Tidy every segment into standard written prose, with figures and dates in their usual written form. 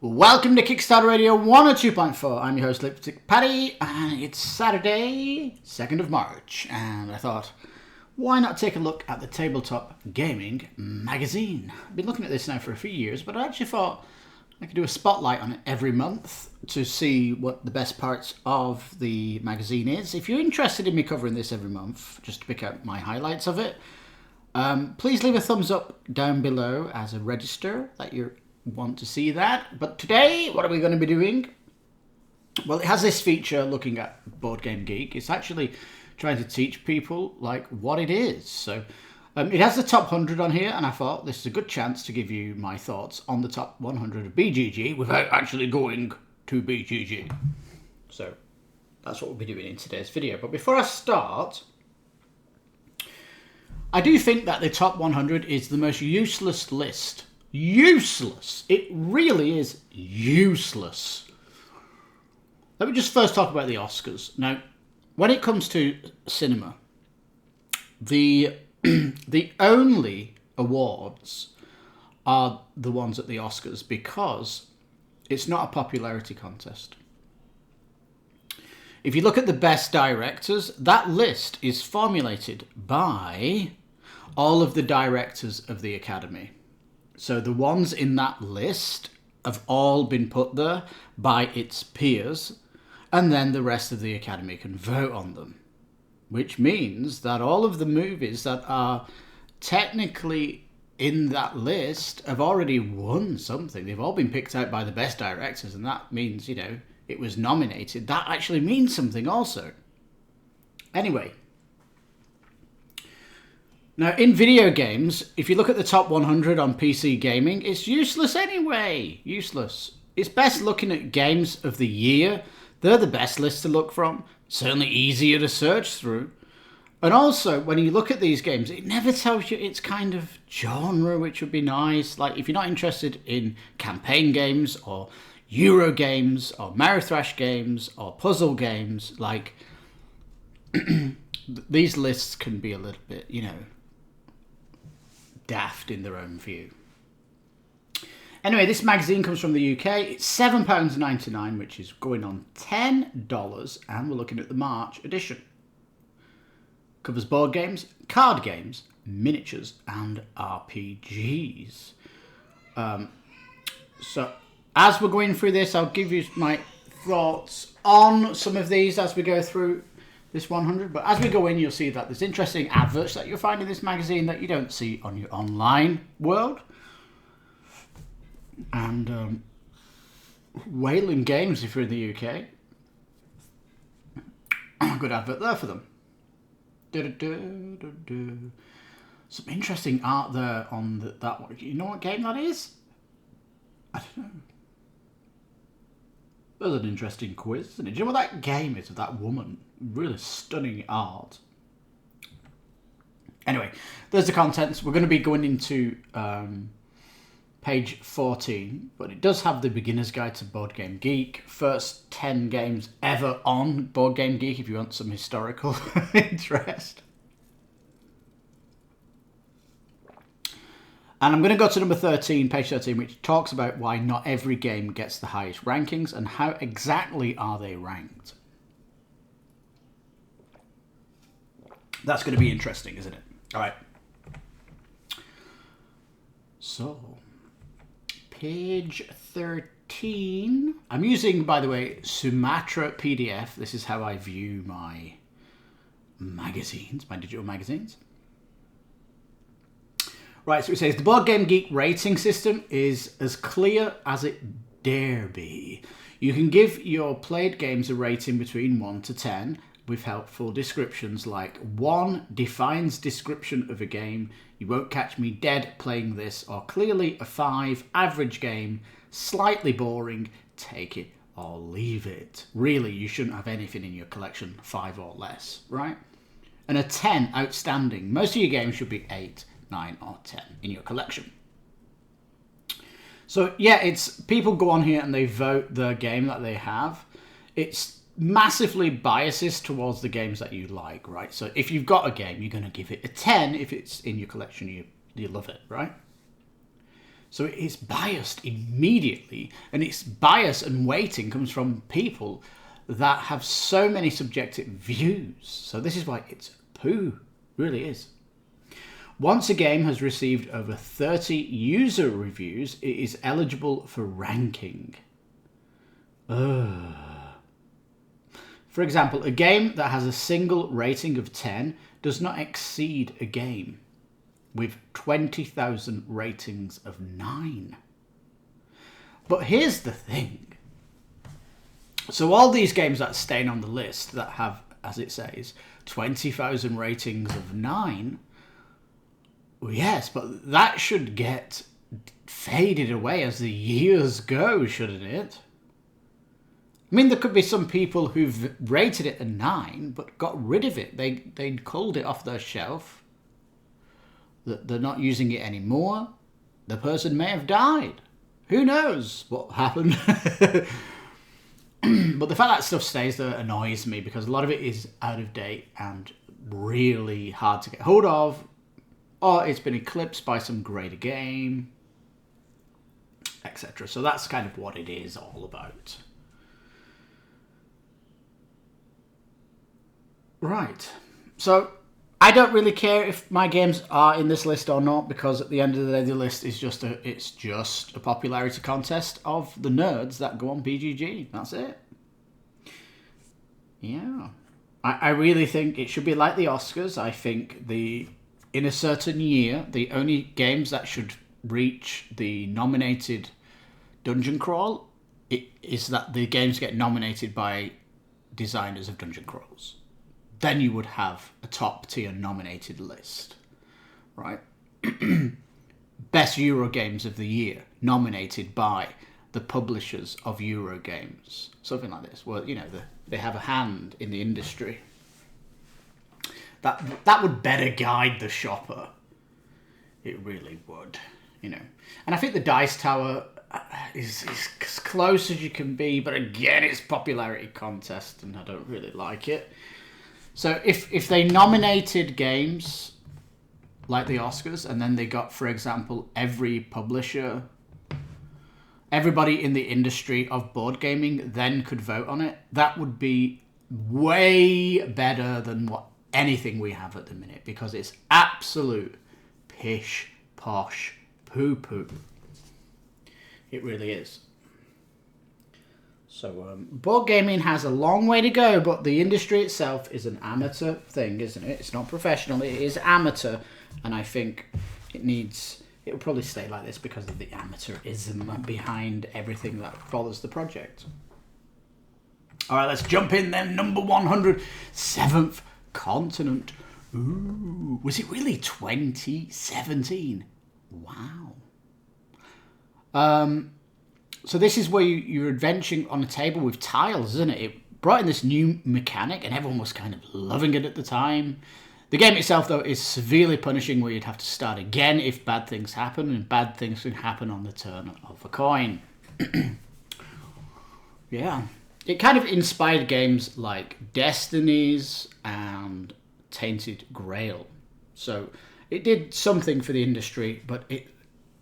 Welcome to Kickstarter Radio 102.4. I'm your host, Lipstickpaddy, and it's Saturday, 2nd of March, and I thought, why not take a look at the Tabletop Gaming Magazine? I've been looking at this now for a few years, but I actually thought I could do a spotlight on it every month to see what the best parts of the magazine is. If you're interested in me covering this every month, just to pick out my highlights of it, please leave a thumbs up down below as a register that you want to see that. But today, what are we going to be doing? Well, it has this feature looking at Board Game Geek. It's actually trying to teach people like what it is. So it has the top 100 on here, and I thought this is a good chance to give you my thoughts on the top 100 of BGG without actually going to BGG. So that's what we'll be doing in today's video. But before I start, I do think that the top 100 is the most useless list. Useless. It really is useless. Let me just first talk about the Oscars. Now, when it comes to cinema, the only awards are the ones at the Oscars because it's not a popularity contest. If you look at the best directors, that list is formulated by all of the directors of the Academy. So the ones in that list have all been put there by its peers, and then the rest of the Academy can vote on them. Which means that all of the movies that are technically in that list have already won something. They've all been picked out by the best directors, and that means, you know, it was nominated. That actually means something also. Anyway. Now, in video games, if you look at the top 100 on PC gaming, it's useless anyway. Useless. It's best looking at games of the year. They're the best list to look from. Certainly easier to search through. And also, when you look at these games, it never tells you its kind of genre, which would be nice. Like, if you're not interested in campaign games or Euro games or Ameritrash games or puzzle games, like, these lists can be a little bit, you know, daft in their own view. Anyway, this magazine comes from the UK. It's £7.99, which is going on $10, and we're looking at the March edition. Covers board games, card games, miniatures, and RPGs. So, as we're going through this, I'll give you my thoughts on some of these as we go through this 100, but as we go in, you'll see that there's interesting adverts that you'll find in this magazine that you don't see on your online world. And Whaling Games, if you're in the UK. Good advert there for them. Some interesting art there on that one. You know what game that is? I don't know. There's an interesting quiz, isn't it? Do you know what that game is of that woman? Really stunning art. Anyway, there's the contents. We're going to be going into page 14, but it does have the beginner's guide to Board Game Geek. First 10 games ever on Board Game Geek, if you want some historical interest. And I'm going to go to number 13, page 13, which talks about why not every game gets the highest rankings and how exactly are they ranked. That's going to be interesting, isn't it? All right. So, page 13. I'm using, by the way, Sumatra PDF. This is how I view my magazines, my digital magazines. Right, so it says, the Board Game Geek rating system is as clear as it dare be. You can give your played games a rating between 1 to 10 with helpful descriptions like 1 defines description of a game, you won't catch me dead playing this, or clearly a 5 average game, slightly boring, take it or leave it. Really, you shouldn't have anything in your collection 5 or less, right? And a 10 outstanding. Most of your games should be 8, 9 or 10 in your collection. So yeah, it's people go on here and they vote the game that they have. It's massively biases towards the games that you like, right? So if you've got a game, you're going to give it a 10 if it's in your collection, you love it, right? So it's biased immediately, and its bias and weighting comes from people that have so many subjective views. So this is why it's poo, really is. Once a game has received over 30 user reviews, it is eligible for ranking. For example, a game that has a single rating of 10 does not exceed a game with 20,000 ratings of 9. But here's the thing. So all these games that are staying on the list that have, as it says, 20,000 ratings of 9, well, yes, but that should get faded away as the years go, shouldn't it? I mean, there could be some people who've rated it a 9, but got rid of it. They culled it off their shelf. They're not using it anymore. The person may have died. Who knows what happened? But the fact that stuff stays there annoys me, because a lot of it is out of date and really hard to get hold of, or it's been eclipsed by some greater game, etc. So that's kind of what it is all about. Right. So I don't really care if my games are in this list or not, because at the end of the day, the list is just a popularity contest of the nerds that go on BGG. That's it. Yeah. I really think it should be like the Oscars. I think in a certain year, the only games that should reach the nominated Dungeon Crawl is that the games get nominated by designers of Dungeon Crawls. Then you would have a top tier nominated list, right? Best Euro games of the year nominated by the publishers of Euro games, something like this. Well, they have a hand in the industry. That would better guide the shopper. It really would, And I think the Dice Tower is as close as you can be, but again, it's popularity contest, and I don't really like it. So if they nominated games like the Oscars, and then they got, for example, every publisher, everybody in the industry of board gaming then could vote on it, that would be way better than anything we have at the minute, because it's absolute pish, posh, poo-poo. It really is. So, board gaming has a long way to go, but the industry itself is an amateur thing, isn't it? It's not professional, it is amateur, and I think it will probably stay like this because of the amateurism behind everything that follows the project. All right, let's jump in then. Number 100, Seventh Continent. Ooh, was it really 2017? Wow. So this is where you're adventuring on a table with tiles, isn't it? It brought in this new mechanic, and everyone was kind of loving it at the time. The game itself, though, is severely punishing, where you'd have to start again if bad things happen, and bad things can happen on the turn of a coin. Yeah. It kind of inspired games like Destinies and Tainted Grail. So it did something for the industry, but it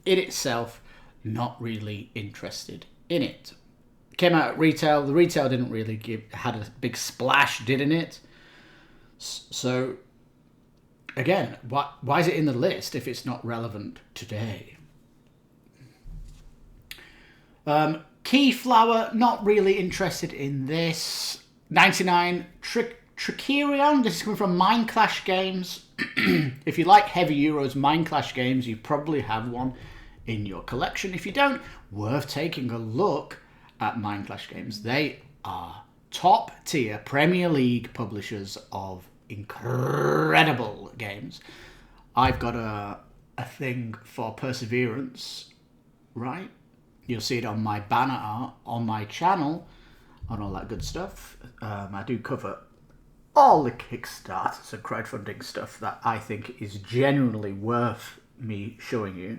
itself, not really interested in it. Came out at retail. The retail didn't really had a big splash, didn't it? So, again, why is it in the list if it's not relevant today? Keyflower, not really interested in this. 99, Trickerion, this is coming from Mind Clash Games. If you like heavy Euros Mind Clash games, you probably have one in your collection. If you don't, worth taking a look at Mind Clash Games. They are top tier Premier League publishers of incredible games. I've got a thing for Perseverance, right? You'll see it on my banner art on my channel and all that good stuff. I do cover all the Kickstarters and crowdfunding stuff that I think is genuinely worth me showing you.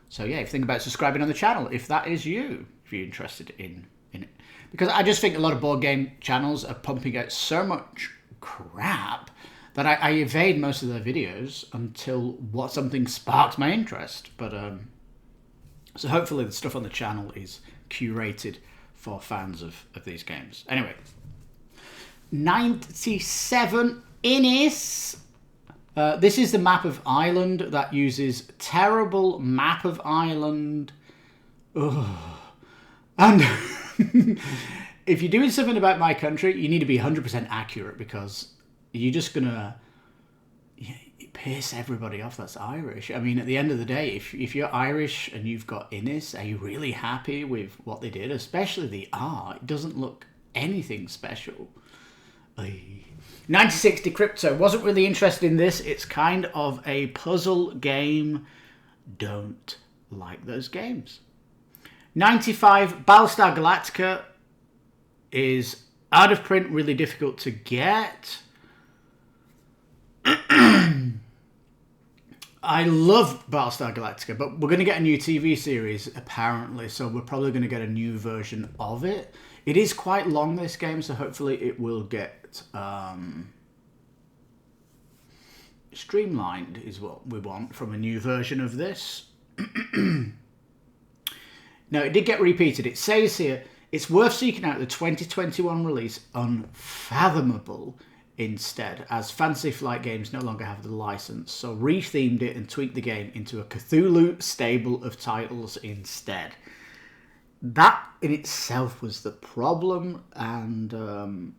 So yeah, if you think about subscribing on the channel, if that is you, if you're interested in it. Because I just think a lot of board game channels are pumping out so much crap that I evade most of their videos until something sparks my interest. But So hopefully the stuff on the channel is curated for fans of these games. Anyway, 97 Innis. This is the map of Ireland that uses terrible map of Ireland. Ugh. And if you're doing something about my country, you need to be 100% accurate, because you're just going to piss everybody off that's Irish. I mean, at the end of the day, if you're Irish and you've got Innis, are you really happy with what they did? Especially the art. It doesn't look anything special. 9060 Crypto. Wasn't really interested in this. It's kind of a puzzle game. Don't like those games. 95 Battlestar Galactica is out of print, really difficult to get. I love Battlestar Galactica, but we're going to get a new TV series, apparently, so we're probably going to get a new version of it. It is quite long, this game, so hopefully it will get streamlined, is what we want from a new version of this. No, it did get repeated. It says here, it's worth seeking out the 2021 release Unfathomable instead, as Fantasy Flight Games no longer have the license, so rethemed it and tweaked the game into a Cthulhu stable of titles instead. That in itself was the problem, and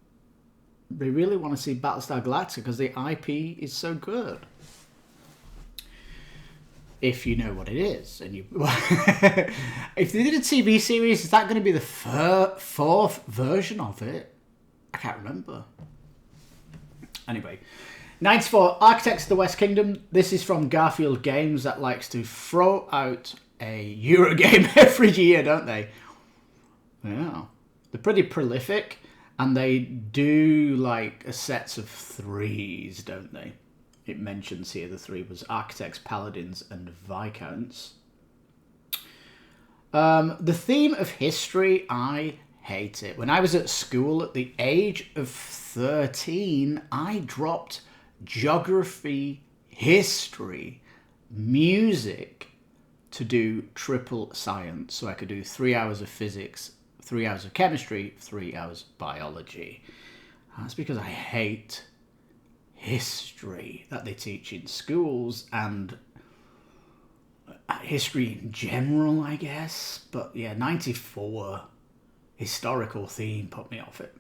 they really want to see Battlestar Galactica because the IP is so good. If you know what it is, and you, if they did a TV series, is that going to be the fourth version of it? I can't remember. Anyway, 94 Architects of the West Kingdom. This is from Garfield Games, that likes to throw out a Eurogame every year, don't they? Yeah, they're pretty prolific, and they do like a sets of threes, don't they? It mentions here the three was Architects, Paladins, and Viscounts. The theme of history, I hate it. When I was at school at the age of 13, I dropped geography, history, music to do triple science. So I could do 3 hours of physics, 3 hours of chemistry, 3 hours biology. That's because I hate history that they teach in schools, and history in general, I guess. But yeah, 94 historical theme put me off it.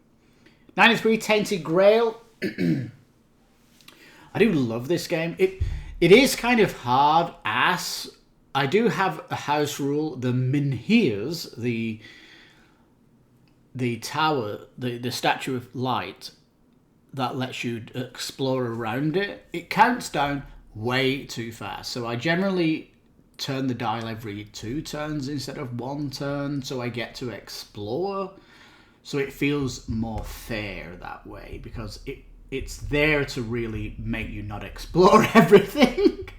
93 Tainted Grail. I do love this game. It is kind of hard ass. I do have a house rule. The menhirs, the tower, the Statue of Light, that lets you explore around it. It counts down way too fast. So I generally turn the dial every 2 turns instead of 1 turn, so I get to explore. So it feels more fair that way, because it's there to really make you not explore everything.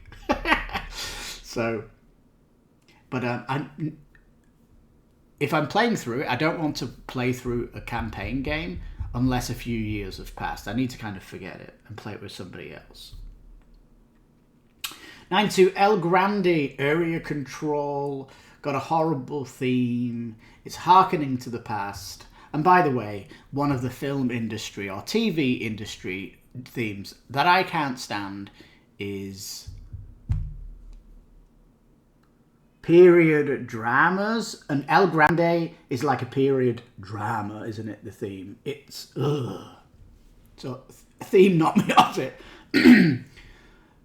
So, but if I'm playing through it, I don't want to play through a campaign game unless a few years have passed. I need to kind of forget it and play it with somebody else. 92 El Grande, area control, got a horrible theme. It's hearkening to the past. And by the way, one of the film industry or TV industry themes that I can't stand is period dramas. And El Grande is like a period drama, isn't it, the theme? It's, ugh. So, theme knocked me off it.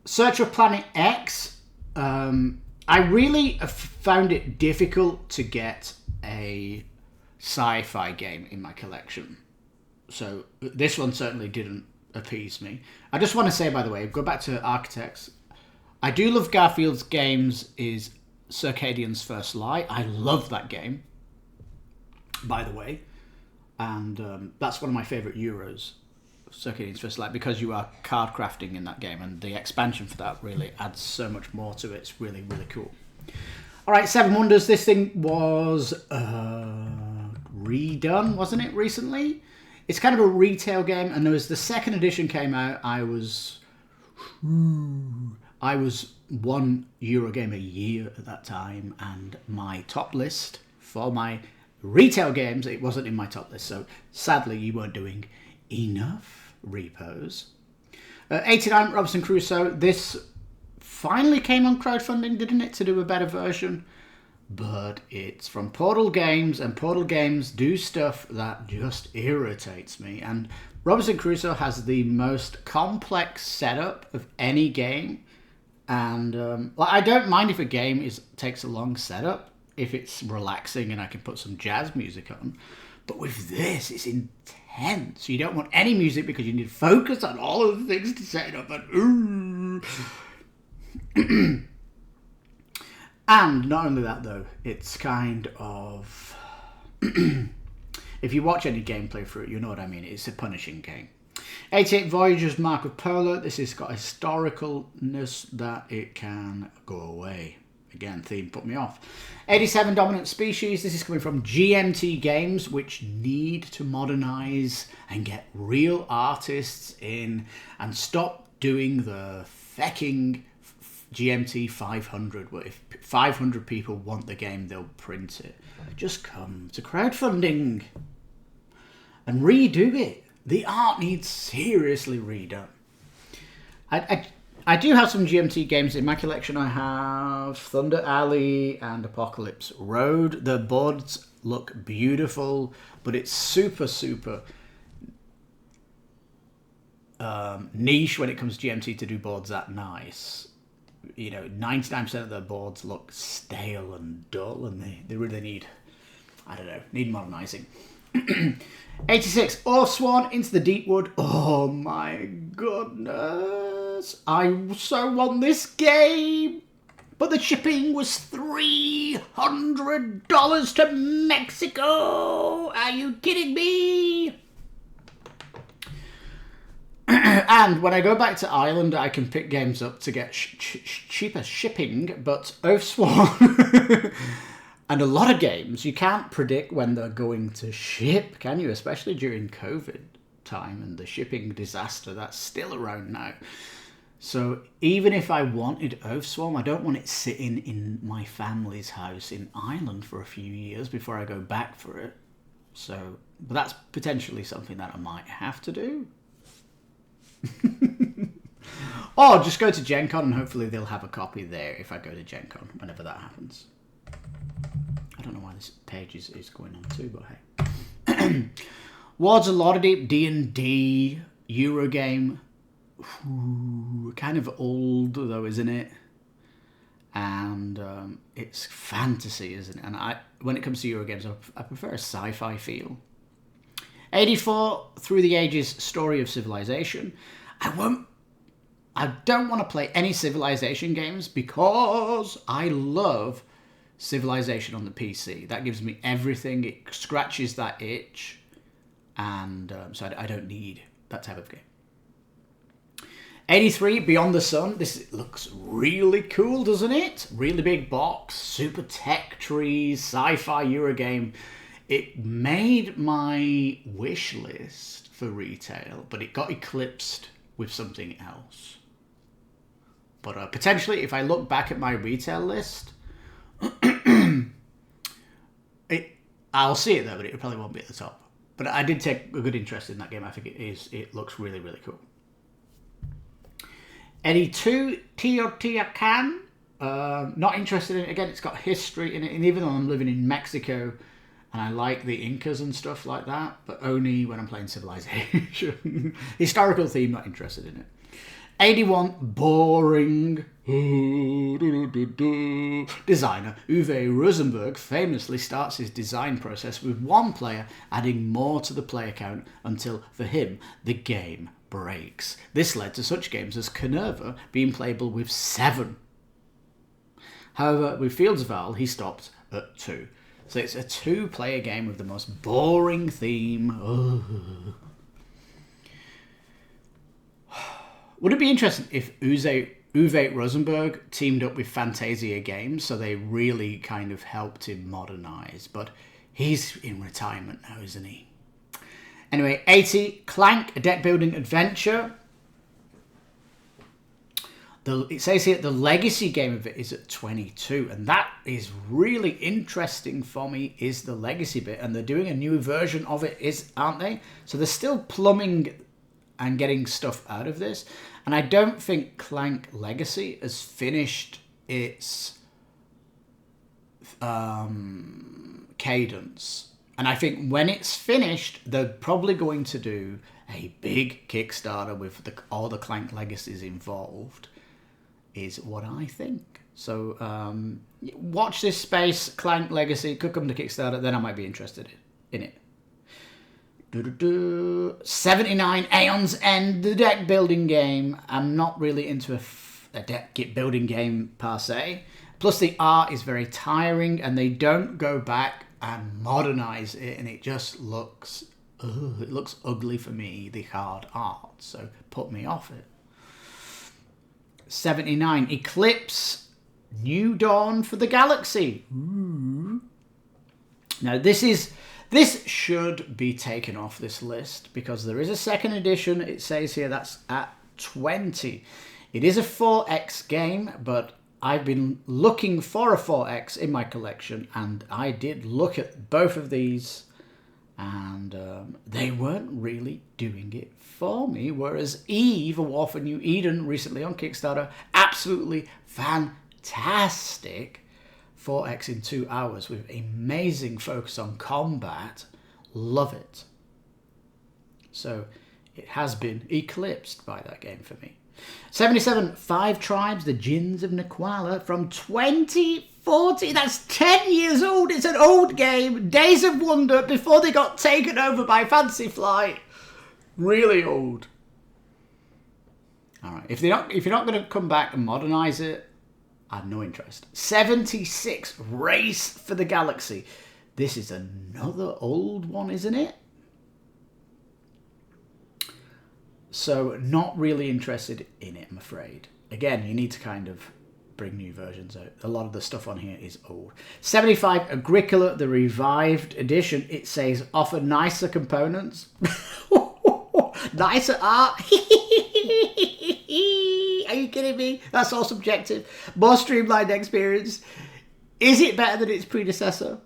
Search for Planet X. I really found it difficult to get a sci-fi game in my collection. So this one certainly didn't appease me. I just want to say, by the way, go back to Architects. I do love Garfield's games is Circadian's First Light. I love that game, by the way. And that's one of my favourite Euros, Circadian's First Light, because you are card crafting in that game, and the expansion for that really adds so much more to it. It's really, really cool. All right, Seven Wonders. This thing was redone, wasn't it, recently? It's kind of a retail game, and as the second edition came out, I was I was one Eurogame a year at that time, and my top list for my retail games, it wasn't in my top list, so sadly you weren't doing enough repos. 89, Robinson Crusoe. This finally came on crowdfunding, didn't it, to do a better version? But it's from Portal Games, and Portal Games do stuff that just irritates me. And Robinson Crusoe has the most complex setup of any game. And I don't mind if a game takes a long setup, if it's relaxing and I can put some jazz music on. But with this, it's intense. You don't want any music because you need to focus on all of the things to set it up. And And not only that, though, it's kind of... if you watch any gameplay through it, you know what I mean. It's a punishing game. 88 Voyager's Marco Polo. This has got historicalness that it can go away. Again, theme put me off. 87 Dominant Species. This is coming from GMT Games, which need to modernise and get real artists in and stop doing the fecking GMT 500, where if 500 people want the game, they'll print it. Just come to crowdfunding and redo it. The art needs seriously redone. I do have some GMT games in my collection. I have Thunder Alley and Apocalypse Road. The boards look beautiful, but it's super niche when it comes to GMT to do boards that nice. You know, 99% of their boards look stale and dull, and they really need, I don't know, need modernising. 86, Oathsworn Into the Deepwood. Oh my goodness. I so want this game. But the shipping was $300 to Mexico. Are you kidding me? And when I go back to Ireland, I can pick games up to get cheaper shipping, but Oathsworn and a lot of games, you can't predict when they're going to ship, can you? Especially during COVID time and the shipping disaster that's still around now. So even if I wanted Oathsworn, I don't want it sitting in my family's house in Ireland for a few years before I go back for it. So, but that's potentially something that I might have to do. Or just go to Gen Con and hopefully they'll have a copy there if I go to Gen Con, whenever that happens. I don't know why this page is going on too, but hey. Wards of Lauderdeep, D&D, Eurogame. Ooh, kind of old though, isn't it? And it's fantasy, isn't it? And when it comes to Eurogames, I prefer a sci-fi feel. 84, Through the Ages, Story of Civilization. I don't want to play any Civilization games because I love Civilization on the PC. That gives me everything. It scratches that itch. And so I don't need that type of game. 83, Beyond the Sun. This looks really cool, doesn't it? Really big box, super tech trees, sci-fi Eurogame. It made my wish list for retail, but it got eclipsed with something else. But potentially, if I look back at my retail list, I'll see it there, but it probably won't be at the top. But I did take a good interest in that game. I think it looks really, really cool. 82, Teotihuacan. Not interested in it. Again, it's got history in it. And even though I'm living in Mexico, and I like the Incas and stuff like that, but only when I'm playing Civilization. Historical theme, not interested in it. 81, boring. Designer Uwe Rosenberg famously starts his design process with one player adding more to the player count until, for him, the game breaks. This led to such games as Canerva being playable with 7. However, with Fields of Val, he stopped at 2. So it's a 2-player game with the most boring theme. Ugh. Would it be interesting if Uwe Rosenberg teamed up with Fantasia Games, so they really kind of helped him modernise? But he's in retirement now, isn't he? Anyway, 80, Clank, a deck building adventure. It says here the legacy game of it is at 22, and that is really interesting for me, is the legacy bit. And they're doing a new version of it, aren't they? So they're still plumbing and getting stuff out of this. And I don't think Clank Legacy has finished its cadence. And I think when it's finished, they're probably going to do a big Kickstarter with all the Clank Legacies involved, is what I think. So watch this space. Clank Legacy could come to Kickstarter, then I might be interested in it. 79 Aeon's End, the deck building game. I'm not really into a deck building game per se. Plus the art is very tiring, and they don't go back and modernize it, and it just looks it looks ugly for me, the hard art, so put me off it. 79 Eclipse, New Dawn for the Galaxy. Ooh. Now this should be taken off this list because there is a second edition. It says here that's at 20. It is a 4X game, but I've been looking for a 4X in my collection, and I did look at both of these, and they weren't really doing it for me, whereas Eve, A War for New Eden, recently on Kickstarter, absolutely fantastic 4X in 2 hours with amazing focus on combat. Love it. So it has been eclipsed by that game for me. 77 Five Tribes, the Jinns of Naquala from 2014. That's 10 years old. It's an old game. Days of Wonder before they got taken over by Fantasy Flight. Really old. All right. If you're not going to come back and modernize it, I have no interest. 76 Race for the Galaxy. This is another old one, isn't it? So not really interested in it, I'm afraid. Again, you need to kind of bring new versions out. A lot of the stuff on here is old. 75 Agricola, the revived edition. It says offer nicer components. Nicer art. Are you kidding me? That's all subjective. More streamlined experience. Is it better than its predecessor?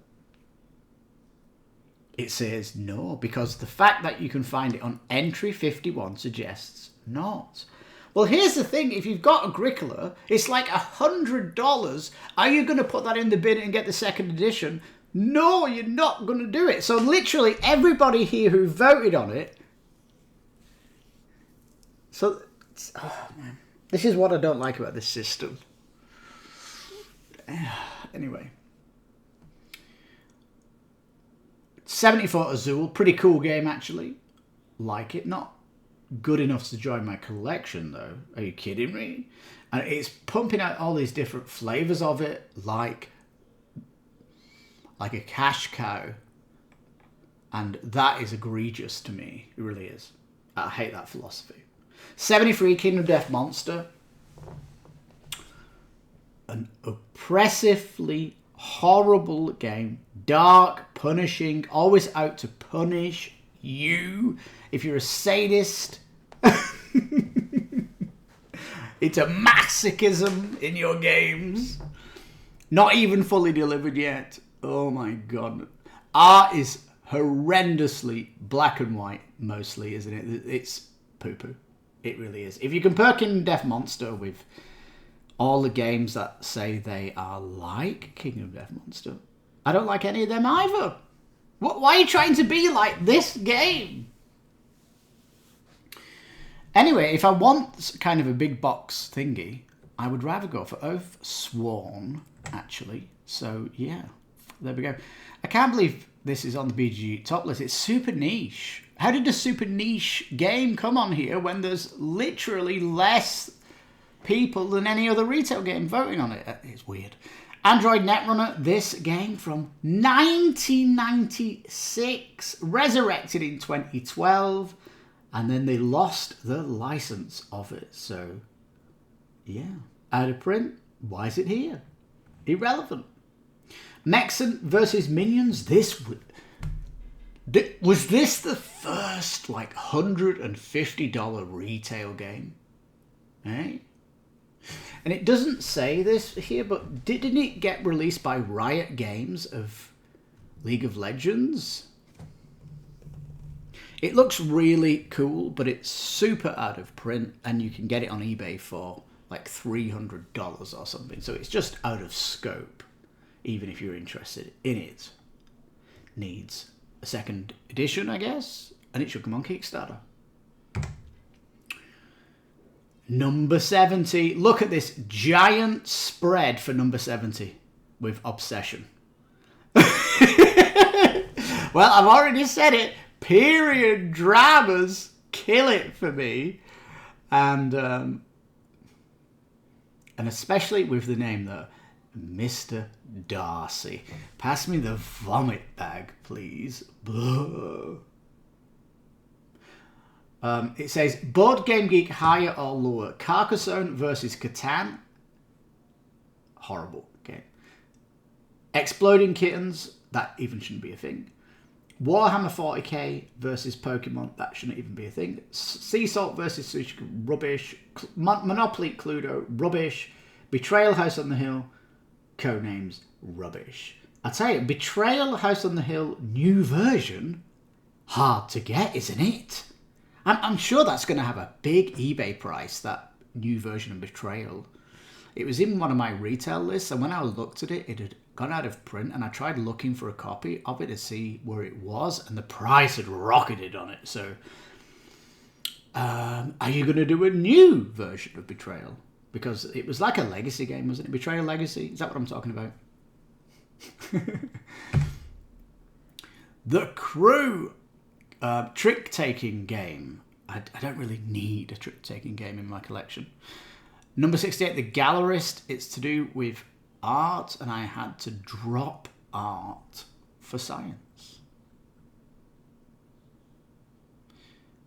It says no, because the fact that you can find it on entry 51 suggests not. Well, here's the thing. If you've got Agricola, it's like $100. Are you going to put that in the bin and get the second edition? No, you're not going to do it. So literally everybody here who voted on it. So, oh man, this is what I don't like about this system. Anyway. 74 Azul, pretty cool game actually. Like it, not good enough to join my collection though. Are you kidding me? And it's pumping out all these different flavors of it, like a cash cow. And that is egregious to me. It really is. I hate that philosophy. 73 Kingdom Death Monster. An oppressively horrible game. Dark, punishing, always out to punish you. If you're a sadist, it's a masochism in your games. Not even fully delivered yet. Oh my god. Art is horrendously black and white, mostly, isn't it? It's poo-poo. It really is. If you compare Kingdom Death Monster with all the games that say they are like Kingdom Death Monster, I don't like any of them either. Why are you trying to be like this game? Anyway, if I want kind of a big box thingy, I would rather go for Oath Sworn, actually. So, yeah, there we go. I can't believe this is on the BGG top list. It's super niche. How did a super niche game come on here when there's literally less people than any other retail game voting on it? It's weird. Android Netrunner, this game from 1996, resurrected in 2012, and then they lost the license of it. So, yeah, out of print. Why is it here? Irrelevant. Mexen versus Minions. Was this the first like $150 retail game? Eh? And it doesn't say this here, but didn't it get released by Riot Games of League of Legends? It looks really cool, but it's super out of print, and you can get it on eBay for like $300 or something. So it's just out of scope, even if you're interested in it. Needs a second edition, I guess, and it should come on Kickstarter. Number 70. Look at this giant spread for number 70 with Obsession. Well, I've already said it. Period dramas kill it for me. And especially with the name, though. Mr. Darcy. Pass me the vomit bag, please. It says, Board Game Geek, higher or lower? Carcassonne versus Catan. Horrible game. Exploding Kittens. That even shouldn't be a thing. Warhammer 40k versus Pokemon. That shouldn't even be a thing. Sea Salt versus Sushi. Rubbish. Monopoly Cluedo. Rubbish. Betrayal House on the Hill. Codenames. Rubbish. I tell you, Betrayal House on the Hill new version. Hard to get, isn't it? I'm sure that's going to have a big eBay price, that new version of Betrayal. It was in one of my retail lists, and when I looked at it, it had gone out of print, and I tried looking for a copy of it to see where it was, and the price had rocketed on it. So, are you going to do a new version of Betrayal? Because it was like a legacy game, wasn't it? Betrayal Legacy? Is that what I'm talking about? The Crew. Trick-taking game. I don't really need a trick-taking game in my collection. Number 68, The Gallerist. It's to do with art, and I had to drop art for science.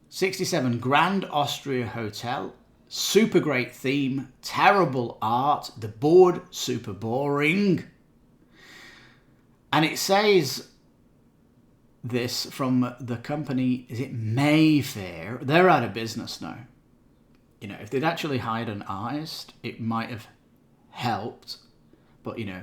67, Grand Austria Hotel. Super great theme, terrible art, the board super boring. And it says... this from the company, is it Mayfair? They're out of business now. You know, if they'd actually hired an artist, it might have helped. But, you know,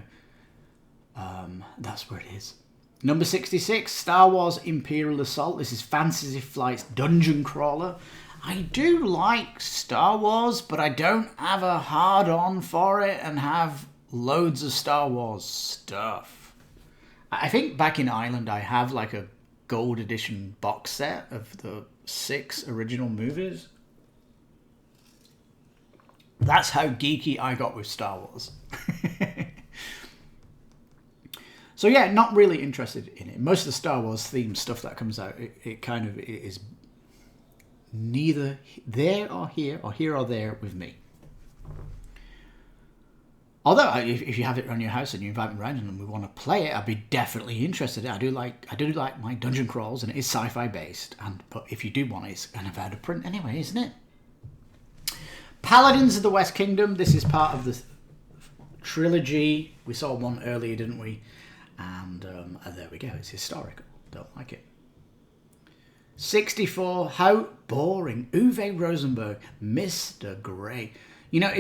that's where it is. Number 66, Star Wars Imperial Assault. This is Fantasy Flight's dungeon crawler. I do like Star Wars, but I don't have a hard-on for it and have loads of Star Wars stuff. I think back in Ireland I have like a gold edition box set of the 6 original movies. That's how geeky I got with Star Wars. So yeah, not really interested in it. Most of the Star Wars themed stuff that comes out, it kind of is neither there or here or there with me. Although, if you have it around your house and you invite me around and we want to play it, I'd be definitely interested. I do like my dungeon crawls, and it is sci-fi based. But if you do want it, it's kind of out of print anyway, isn't it? Paladins of the West Kingdom. This is part of the trilogy. We saw one earlier, didn't we? And there we go. It's historical. Don't like it. 64. How boring. Uwe Rosenberg, Mr. Grey. You know,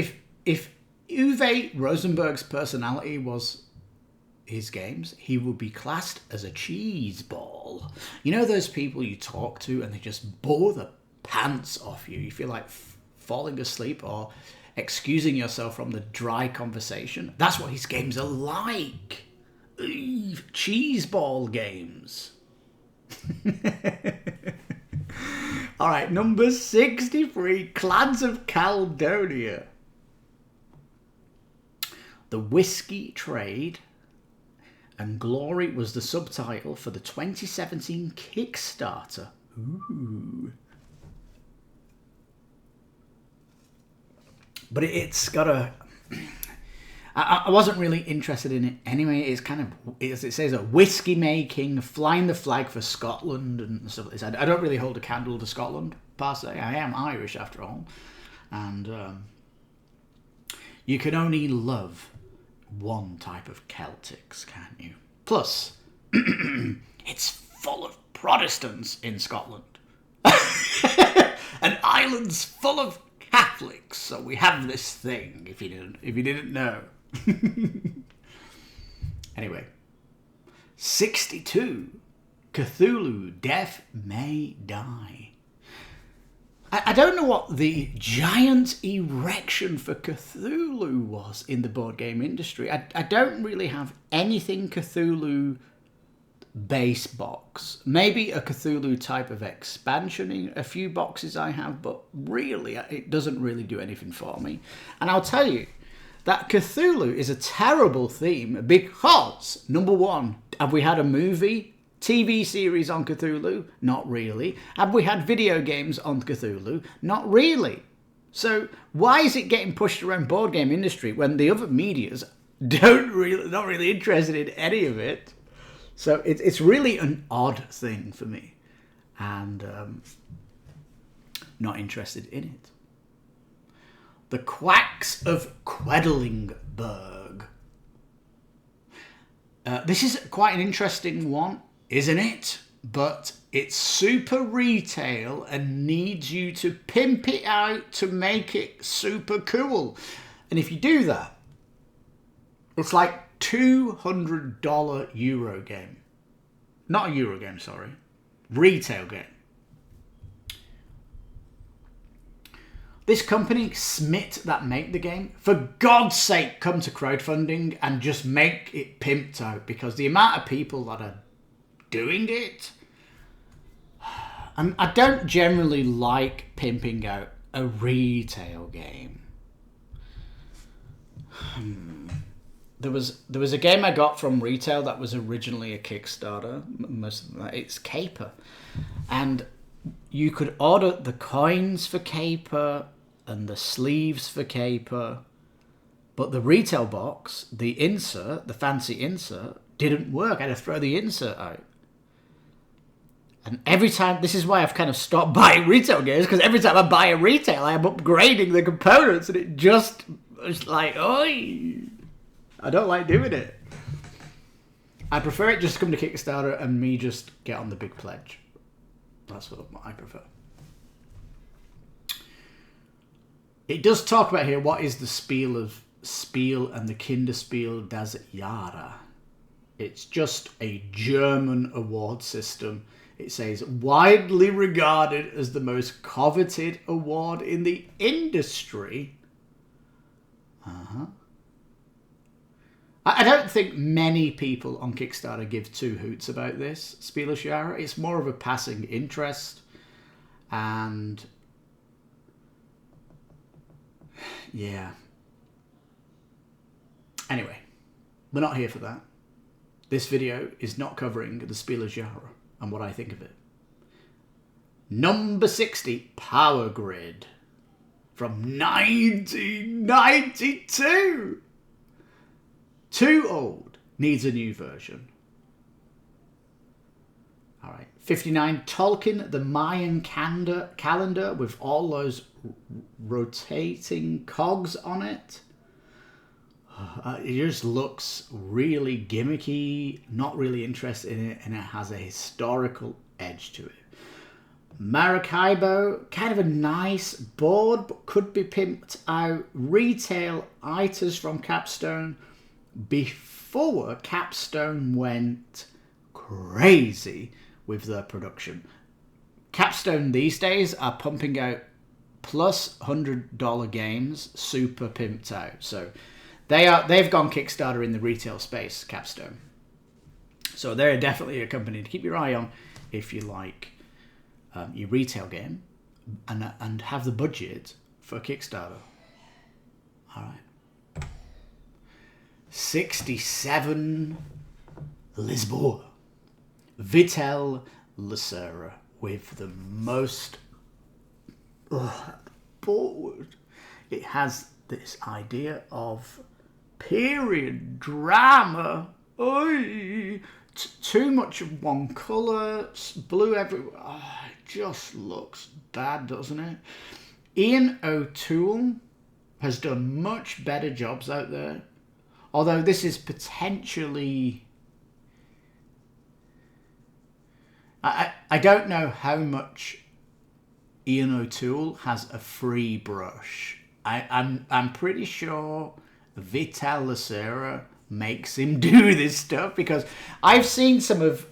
if Uwe Rosenberg's personality was his games, he would be classed as a cheese ball. You know those people you talk to and they just bore the pants off you? You feel like falling asleep or excusing yourself from the dry conversation? That's what his games are like. Cheese ball games. All right, number 63, Clans of Caledonia. The Whiskey Trade and Glory was the subtitle for the 2017 Kickstarter. Ooh. But it's got a... I wasn't really interested in it anyway. It's kind of, as it says, a whiskey making, flying the flag for Scotland and stuff like this. I don't really hold a candle to Scotland, per se. I am Irish after all. And you can only love one type of Celtics, can't you? Plus, it's full of Protestants in Scotland. And Ireland's full of Catholics, so we have this thing. If you didn't know. Anyway, 62. Cthulhu, Death May Die. I don't know what the giant erection for Cthulhu was in the board game industry. I don't really have anything Cthulhu base box. Maybe a Cthulhu type of expansion in a few boxes I have, but really it doesn't really do anything for me. And I'll tell you that Cthulhu is a terrible theme because, number one, have we had a movie, TV series on Cthulhu? Not really. Have we had video games on Cthulhu? Not really. So why is it getting pushed around board game industry when the other medias not really interested in any of it? So it's really an odd thing for me, and not interested in it. The Quacks of Quedlingburg. This is quite an interesting one, isn't it? But it's super retail and needs you to pimp it out to make it super cool. And if you do that, it's like $200 Euro game. Not a Euro game, sorry. Retail game. This company, Smith, that make the game, for God's sake, come to crowdfunding and just make it pimped out, because the amount of people that are doing it, and I don't generally like pimping out a retail game. There was a game I got from retail that was originally a Kickstarter. Most of that, it's Caper, and you could order the coins for Caper and the sleeves for Caper, but the retail box, the insert, the fancy insert, didn't work. I had to throw the insert out. And every time, this is why I've kind of stopped buying retail games, because every time I buy a retail, I am upgrading the components, and it's like, oi, I don't like doing it. I prefer it just to come to Kickstarter and me just get on the big pledge. That's what I prefer. It does talk about here, what is the Spiel and the Kinderspiel das Jahres. It's just a German award system. It says, widely regarded as the most coveted award in the industry. I don't think many people on Kickstarter give two hoots about this Spiel des Jahres. It's more of a passing interest. And yeah. Anyway, we're not here for that. This video is not covering the Spiel des Jahres and what I think of it. Number 60, Power Grid, from 1992. Too old, needs a new version. All right. 59, Tolkien, the Mayan calendar with all those rotating cogs on it. It just looks really gimmicky, not really interested in it, and it has a historical edge to it. Maracaibo, kind of a nice board, but could be pimped out. Retail items from Capstone before Capstone went crazy with their production. Capstone these days are pumping out plus $100 games, super pimped out. So they've gone Kickstarter in the retail space, Capstone. So they're definitely a company to keep your eye on if you like your retail game and have the budget for Kickstarter. All right. 67, Lisboa. Vitel Lucera with the most board. It has this idea of period drama. Too much of one colour, blue everywhere. It just looks bad, doesn't it? Ian O'Toole has done much better jobs out there. Although this is potentially... I don't know how much Ian O'Toole has a free brush. I'm pretty sure Vital Lacerda makes him do this stuff, because I've seen some of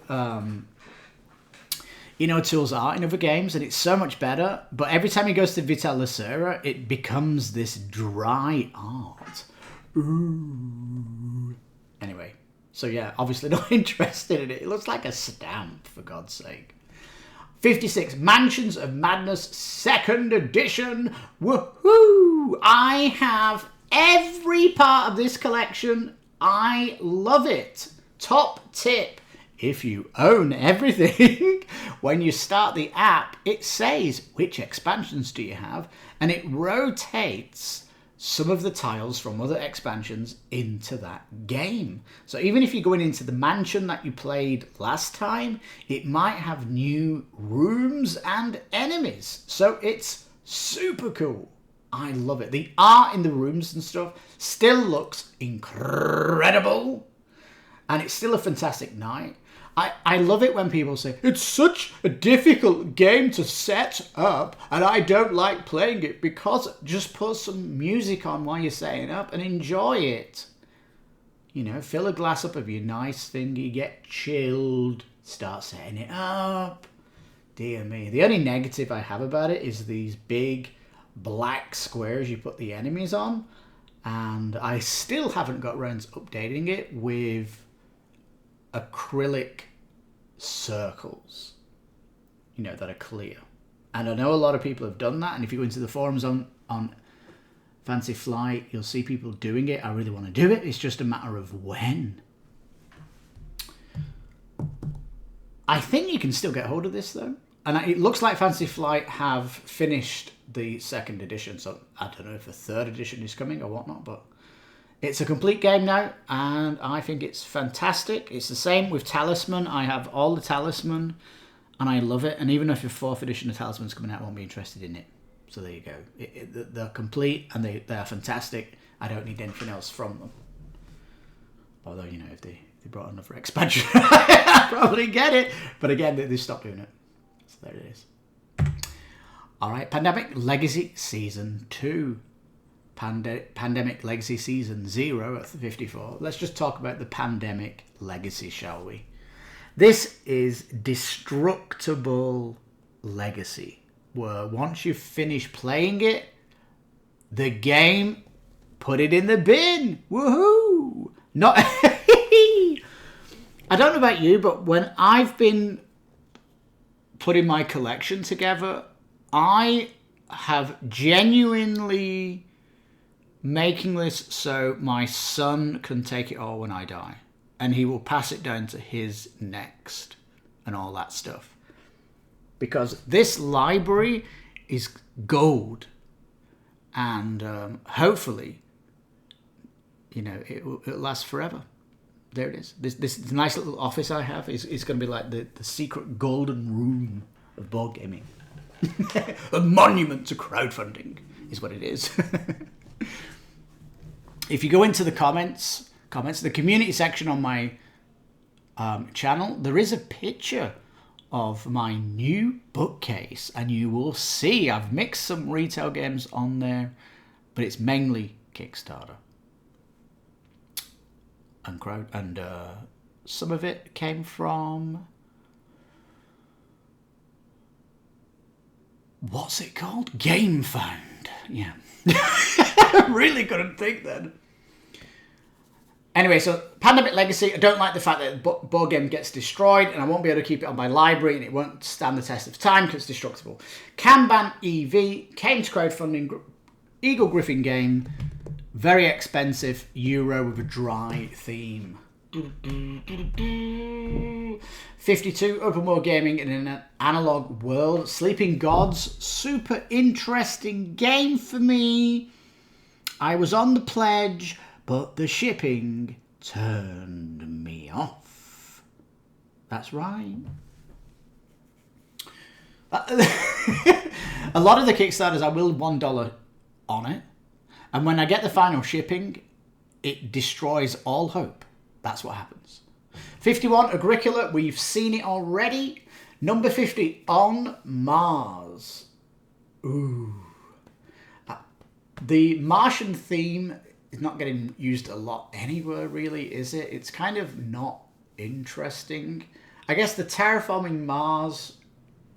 Ian O'Toole's art in other games, and it's so much better. But every time he goes to Vital Lacerda, it becomes this dry art. Ooh. Anyway, so yeah, obviously not interested in it. It looks like a stamp, for God's sake. 56, Mansions of Madness 2nd edition. Woohoo! I have every part of this collection. I love it. Top tip, if you own everything, when you start the app, it says, which expansions do you have? And it rotates some of the tiles from other expansions into that game. So even if you're going into the mansion that you played last time, it might have new rooms and enemies. So it's super cool. I love it. The art in the rooms and stuff still looks incredible. And it's still a fantastic night. I love it when people say, it's such a difficult game to set up and I don't like playing it, because just put some music on while you're setting up and enjoy it. You know, fill a glass up of your nice thing, you get chilled, start setting it up. Dear me. The only negative I have about it is these big black squares you put the enemies on. And I still haven't got around to updating it with acrylic circles, you know, that are clear. And I know a lot of people have done that, and if you go into the forums on Fancy Flight, you'll see people doing it. I really want to do it. It's just a matter of when. I think you can still get hold of this though, and it looks like Fancy Flight have finished the 2nd edition, so I don't know if a 3rd edition is coming or whatnot, but it's a complete game now, and I think it's fantastic. It's the same with Talisman. I have all the Talisman, and I love it. And even if your 4th edition of Talisman's coming out, I won't be interested in it. So there you go. They're complete, and they are fantastic. I don't need anything else from them. Although, you know, if they brought another expansion, I'd probably get it. But again, they stopped doing it. So there it is. All right, Pandemic Legacy Season 2. Pandemic Legacy Season 0 at 54. Let's just talk about the Pandemic Legacy, shall we? This is Destructible Legacy, where once you finish playing it, the game, put it in the bin. Woohoo! Not. I don't know about you, but when I've been putting my collection together, I have genuinely making this so my son can take it all when I die, and he will pass it down to his next and all that stuff, because this library is gold, and hopefully, you know, it'll last forever. There it is. This nice little office I have is going to be like the secret golden room of board gaming. A monument to crowdfunding is what it is. If you go into the comments, the community section on my channel, there is a picture of my new bookcase, and you will see I've mixed some retail games on there, but it's mainly Kickstarter and some of it came from, what's it called? GameFound. Yeah. I really couldn't think then. Anyway, so Pandemic Legacy, I don't like the fact that the board game gets destroyed and I won't be able to keep it on my library and it won't stand the test of time because it's destructible. Kanban EV came to crowdfunding, Eagle Griffin game, very expensive Euro with a dry theme. 52, open world gaming in an analog world. Sleeping Gods, super interesting game for me. I was on the pledge, but the shipping turned me off. That's right. A lot of the Kickstarters, I will $1 on it. And when I get the final shipping, it destroys all hope. That's what happens. 51, Agricola, we've seen it already. Number 50, On Mars. Ooh. The Martian theme is not getting used a lot anywhere, really, is it? It's kind of not interesting. I guess the terraforming Mars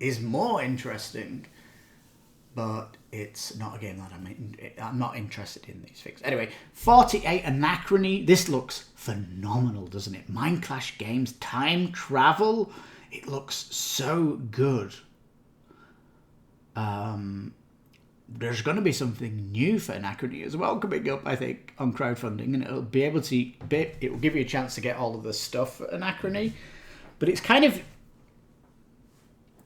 is more interesting, but it's not a game that I'm not interested in these things. Anyway, 48 Anachrony. This looks phenomenal, doesn't it? Mind Clash Games, time travel. It looks so good. There's going to be something new for Anachrony as well coming up, I think, on crowdfunding, and it'll be able to. It will give you a chance to get all of the stuff for Anachrony, but it's kind of,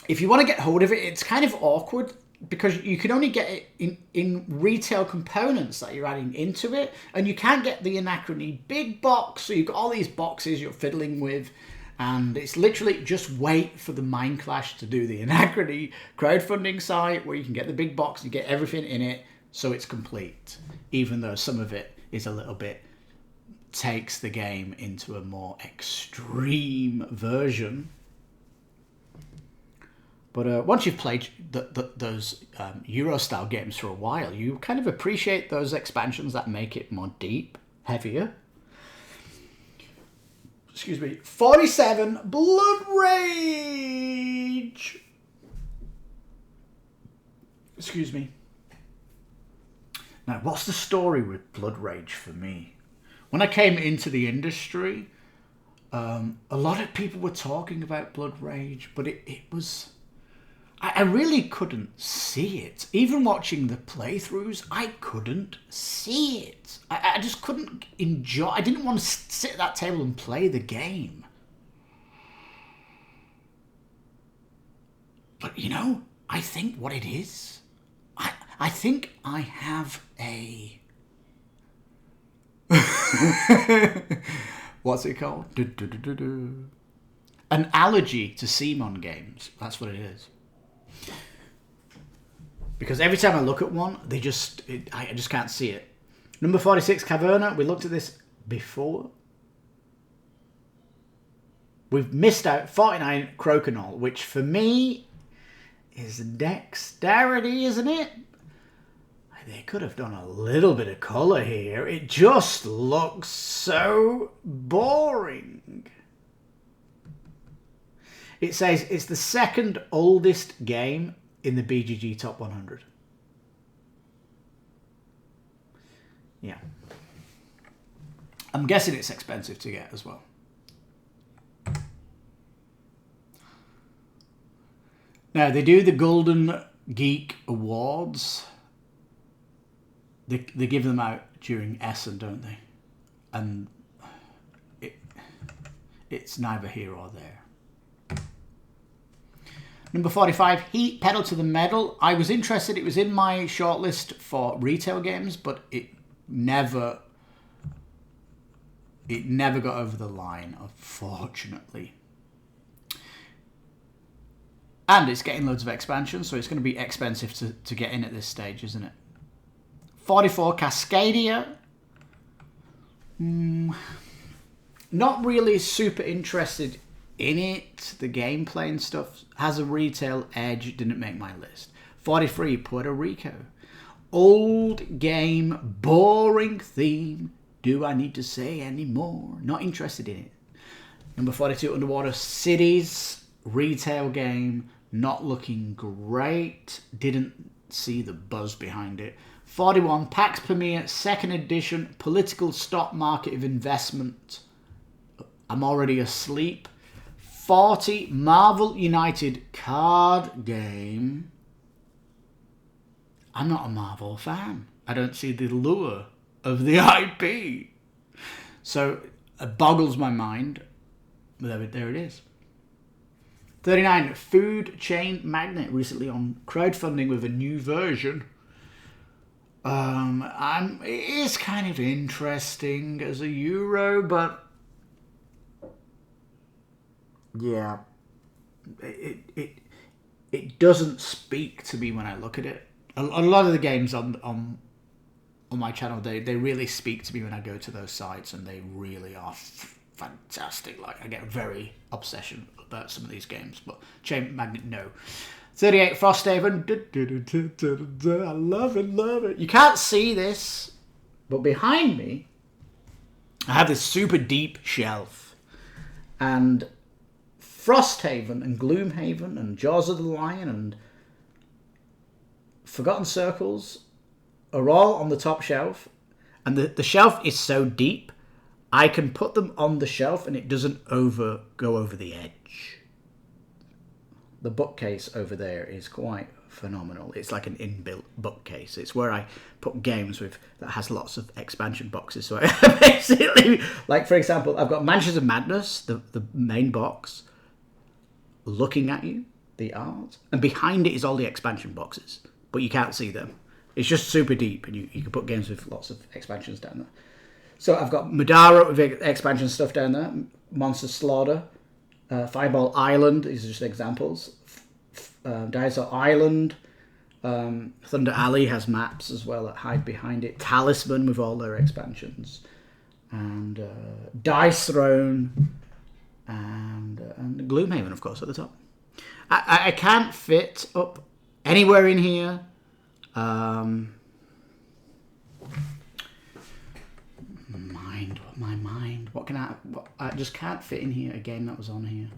if you want to get hold of it, it's kind of awkward because you can only get it in retail components that you're adding into it, and you can't get the Anachrony big box. So you've got all these boxes you're fiddling with. And it's literally just wait for the Mind Clash to do the Anachrony crowdfunding site where you can get the big box and get everything in it so it's complete. Even though some of it is a little bit, takes the game into a more extreme version. But once you've played those Euro-style games for a while, you kind of appreciate those expansions that make it more deep, heavier. Excuse me, 47, Blood Rage. Excuse me. Now, what's the story with Blood Rage for me? When I came into the industry, a lot of people were talking about Blood Rage, but it was... I really couldn't see it. Even watching the playthroughs, I couldn't see it. I just couldn't enjoy. I didn't want to sit at that table and play the game. But you know, I think what it is, I think I have a what's it called? An allergy to Simon games. That's what it is. Because every time I look at one, I just can't see it. Number 46, Caverna. We looked at this before. We've missed out 49, Crokinole, which for me is dexterity, isn't it? They could have done a little bit of colour here. It just looks so boring. It says it's the second oldest game in the BGG Top 100. Yeah. I'm guessing it's expensive to get as well. Now, they do the Golden Geek Awards. They give them out during Essen, don't they? And it's neither here or there. Number 45, Heat, Pedal to the Metal. I was interested. It was in my shortlist for retail games, but it never got over the line, unfortunately. And it's getting loads of expansions, so it's going to be expensive to get in at this stage, isn't it? 44, Cascadia. Not really super interested in it. The gameplay and stuff has a retail edge. Didn't make my list. 43, Puerto Rico. Old game, boring theme. Do I need to say any more? Not interested in it. Number 42, Underwater Cities. Retail game. Not looking great. Didn't see the buzz behind it. 41, Pax Pamir, second edition, political stock market of investment. I'm already asleep. 40, Marvel United card game. I'm not a Marvel fan. I don't see the lure of the IP. So it boggles my mind. But there it is. 39, Food Chain Magnet, recently on crowdfunding with a new version. It is kind of interesting as a Euro, but yeah, it doesn't speak to me when I look at it. A lot of the games on my channel, they really speak to me when I go to those sites, and they really are fantastic. Like, I get very obsession about some of these games, but Chain Magnet, no. 38 Frosthaven. I love it. You can't see this, but behind me, I have this super deep shelf. And Frosthaven and Gloomhaven and Jaws of the Lion and Forgotten Circles are all on the top shelf. And the shelf is so deep, I can put them on the shelf and it doesn't go over the edge. The bookcase over there is quite phenomenal. It's like an inbuilt bookcase. It's where I put games that has lots of expansion boxes. So I basically, like for example, I've got Mansions of Madness, the main box, looking at you, the art, and behind it is all the expansion boxes, but you can't see them. It's just super deep, and you can put games with lots of expansions down there. So I've got Madara with expansion stuff down there, Monster Slaughter, Fireball Island, these are just examples, Dinosaur Island, Thunder Alley has maps as well that hide behind it, Talisman with all their expansions, and Dice Throne, and Gloomhaven, of course, at the top. I can't fit up anywhere in here. My mind. What I just can't fit in here. Again, that was on here.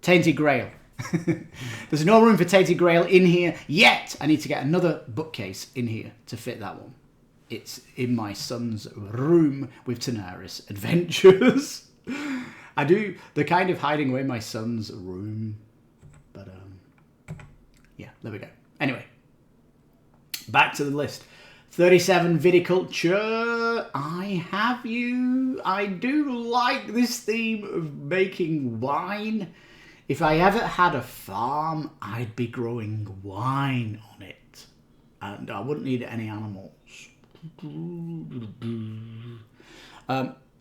Tainted Grail. There's no room for Tainted Grail in here yet. I need to get another bookcase in here to fit that one. It's in my son's room with Tanaris Adventures. I do the kind of hiding away my son's room, but yeah, there we go. Anyway, back to the list. 37 Viticulture. I do like this theme of making wine. If I ever had a farm, I'd be growing wine on it, and I wouldn't need any animals.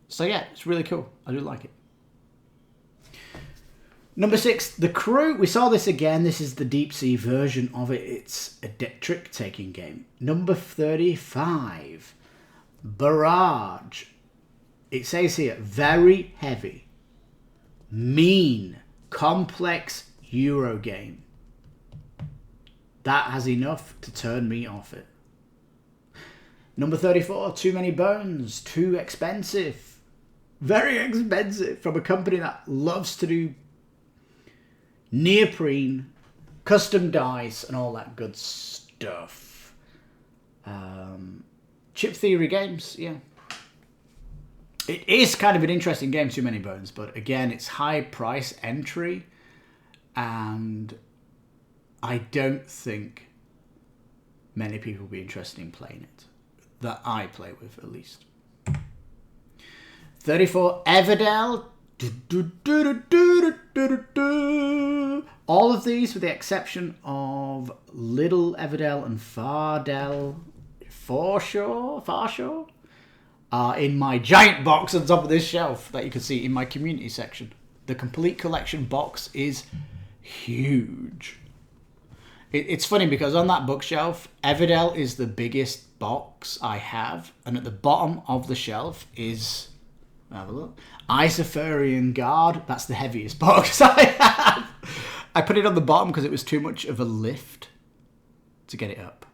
So yeah, it's really cool. I do like it. Number 6, The Crew. We saw this again. This is the deep sea version of it. It's a trick-taking game. Number 35, Barrage. It says here, very heavy, mean, complex Euro game. That has enough to turn me off it. Number 34, Too Many Bones. Too expensive. Very expensive. From a company that loves to do neoprene, custom dice, and all that good stuff. Chip Theory Games, yeah. It is kind of an interesting game, Too Many Bones, but again, it's high price entry, and I don't think many people will be interested in playing it. That I play with, at least. 34, Everdell. All of these, with the exception of Little Everdell and Fardell, Farshaw, are in my giant box on top of this shelf that you can see in my community section. The complete collection box is huge. It's funny because on that bookshelf, Everdell is the biggest box I have, and at the bottom of the shelf is, have a look, Isofarian Guard. That's the heaviest box I have. I put it on the bottom because it was too much of a lift to get it up.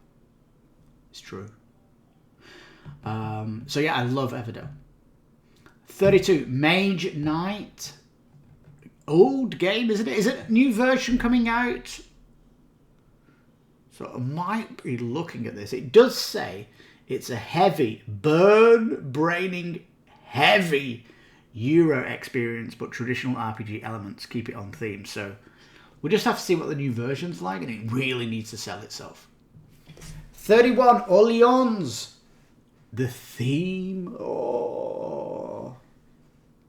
It's true. So yeah, I love Everdell. 32, Mage Knight. Old game, isn't it? Is it a new version coming out? So I might be looking at this. It does say it's a heavy, burn-braining, heavy Euro experience, but traditional RPG elements keep it on theme. So we'll just have to see what the new version's like, and it really needs to sell itself. 31, Orleans. The theme, oh,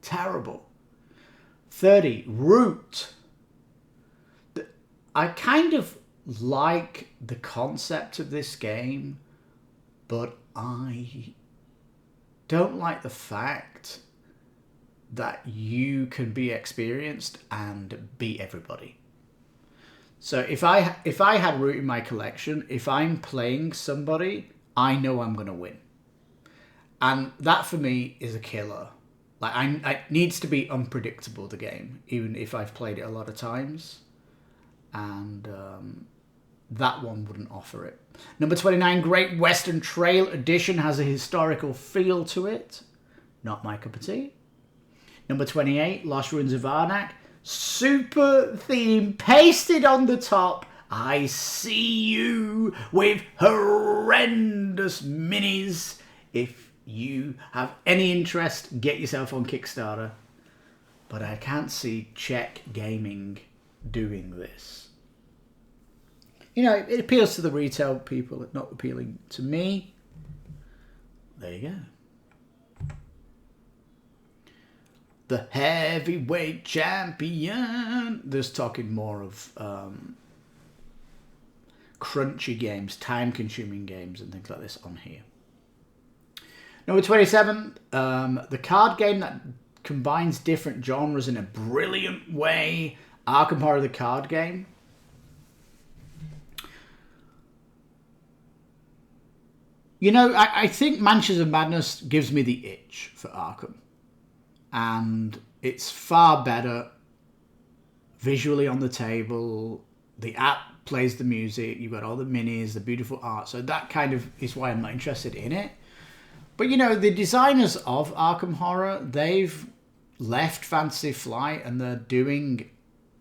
terrible. 30, Root. I kind of like the concept of this game, but I don't like the fact that you can be experienced and beat everybody. So if I had Root in my collection, if I'm playing somebody, I know I'm going to win. And that for me is a killer. Like, it needs to be unpredictable, the game, even if I've played it a lot of times. and that one wouldn't offer it. Number 29, Great Western Trail Edition, has a historical feel to it. Not my cup of tea. Number 28, Lost Ruins of Arnak. Super theme pasted on the top. I see you with horrendous minis. If you have any interest, get yourself on Kickstarter. But I can't see Czech Gaming doing this. You know, it appeals to the retail people, it's not appealing to me. There you go. The heavyweight champion. There's talking more of crunchy games, time-consuming games, and things like this on here. Number 27, the card game that combines different genres in a brilliant way. Arkham Horror, the card game. You know, I think Mansions of Madness gives me the itch for Arkham. And it's far better visually on the table. The app plays the music. You've got all the minis, the beautiful art. So that kind of is why I'm not interested in it. But, you know, the designers of Arkham Horror, they've left Fantasy Flight and they're doing